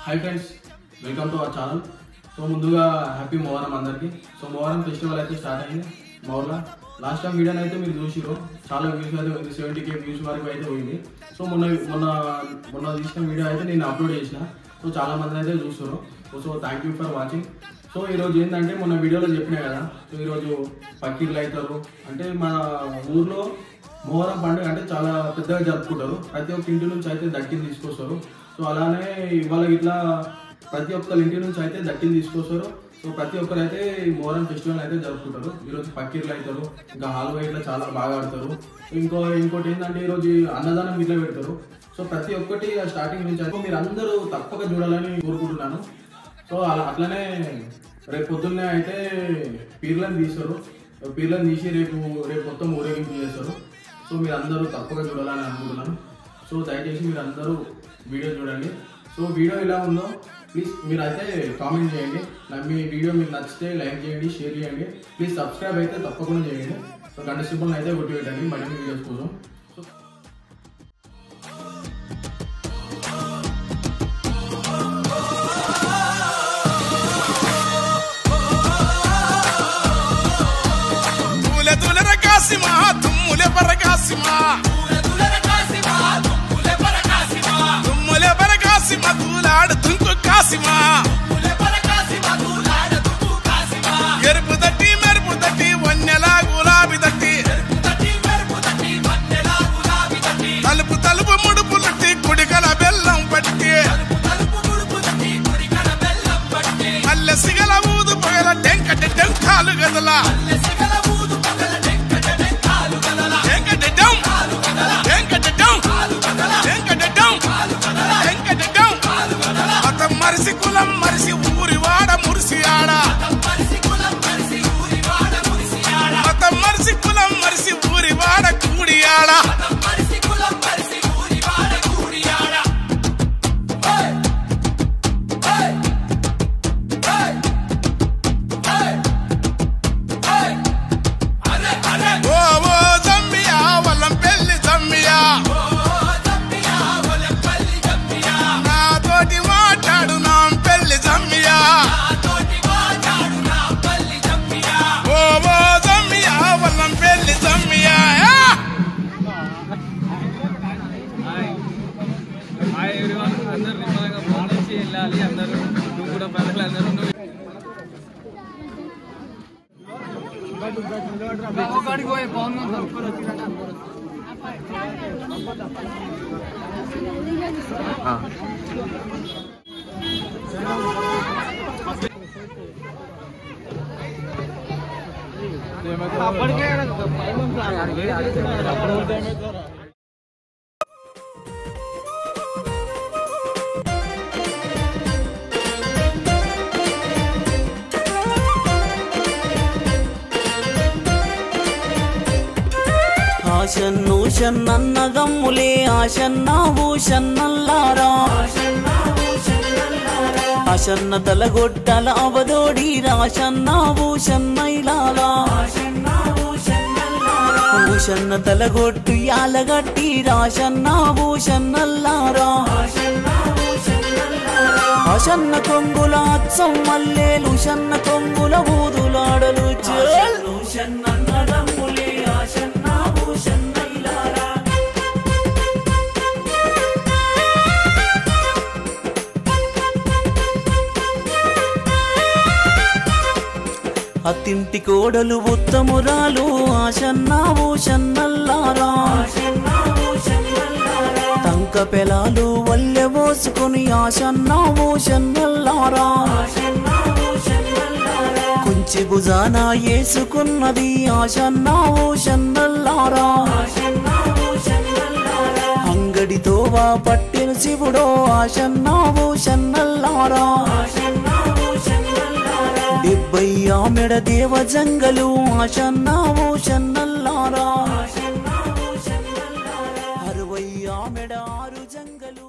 Hi friends, welcome to our channel. So ముందుగా happy Muharram అందరికీ. So Muharram festival అయితే start అయింది మా ఊళ్ళో. లాస్ట్ టైం వీడియోని అయితే మీరు చూసిరు, చాలా వ్యూస్ అయితే పోయింది, 70K వ్యూస్ వరకు అయితే పోయింది. సో మొన్న తీసిన వీడియో అయితే నేను అప్లోడ్ చేసిన. సో చాలా మంది అయితే చూస్తారు. So thank you for watching. So ఈరోజు ఏంటంటే మొన్న వీడియోలో చెప్పినా కదా, సో ఈరోజు పక్కీర్లు అవుతారు. అంటే మన ఊర్లో మొహరం పండుగ అంటే చాలా పెద్దగా జరుపుకుంటారు. ప్రతి ఒక్క ఇంటి నుంచి అయితే దట్టిని తీసుకొస్తారు. సో అలానే ఇవాళ ఇట్లా ప్రతి ఒక్కరి ఇంటి నుంచి అయితే దట్టిని తీసుకొస్తారు. సో ప్రతి ఒక్కరు అయితే ఈ మొహరం ఫెస్టివల్ అయితే జరుపుకుంటారు. ఈరోజు పక్కీర్లు అవుతారు, ఇంకా హాల్వా ఇట్లా చాలా బాగా ఆడతారు. ఇంకోటి ఏంటంటే ఈరోజు అన్నదానం ఇట్లా పెడతారు. సో ప్రతి ఒక్కటి స్టార్టింగ్ నుంచి అయితే మీరు అందరూ తప్పక చూడాలని కోరుకుంటున్నాను. సో అట్లనే రేపు పొద్దున్నే అయితే పీర్లను తీస్తారు. పీర్లను తీసి రేపు మొత్తం ఊరేగింపు చేస్తారు. సో మీరు అందరూ తప్పక చూడాలని అనుకుంటున్నాను. సో దయచేసి మీరు అందరూ వీడియో చూడండి. సో వీడియో ఎలా ఉందో ప్లీజ్ మీరు అయితే కామెంట్ చేయండి. మీ వీడియో మీకు నచ్చితే లైక్ చేయండి, షేర్ చేయండి. ప్లీజ్ సబ్స్క్రైబ్ అయితే తప్పకుండా చేయండి. సో గంట సింబల్ని అయితే కొట్టి పెట్టండి మరిన్ని వీడియోస్ కోసం. ఎరుపు తట్టి మెరుపు తట్టి వన్నెలా గులాబీ తట్టి తలుపు తలుపు ముడుపు తట్టి కుడికల బెల్లం పట్టి మల్లె సిగల ఊదు పగల టెంకట టెంకాలు గదల మరిసి కులం మరిసి ఊరి వాడ మురిసి ఆడ మతం మరిసి కులం మరిసి ఊరి వాడ కూడి ఆడ ఆశన్ను షన్నన్నదమ్ములే ఆశన్నా భూషన్నల్లారా ఆశన్న తలగొట్టల అవదోడి రాశన్నా భూషన్నైలారా భూషన్న తలగొట్టు యాలగట్టి రాశన్నా భూషన్నల్లారా ఆశన్న కొంగుల అచ్చం మల్లేలు షన్న కొంగుల ఊదులాడలు షన్నన్నదమ్ములే ఆశన్నా భూషన్నైలారా అత్తింటి కోడలు ఉత్తమురాలు ఆశన్నా భూషన్నల్లారా తంక పెలాలు వల్లె మోసుకొని ఆశన్నా భూషన్నల్లారా కుంచి భుజాన వేసుకున్నది ఆశన్నా భూషన్నల్లారా అంగడితో వా పట్టిన శివుడో ఆశన్నా భూషన్నల్లారా 70 ఆమెడ దేవ జంగలు ఆశన్నా భూషన్నల్లారా 60 ఆమెడ 6 జంగలు.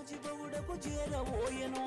మోజిబవుడకు చేరబోయెను.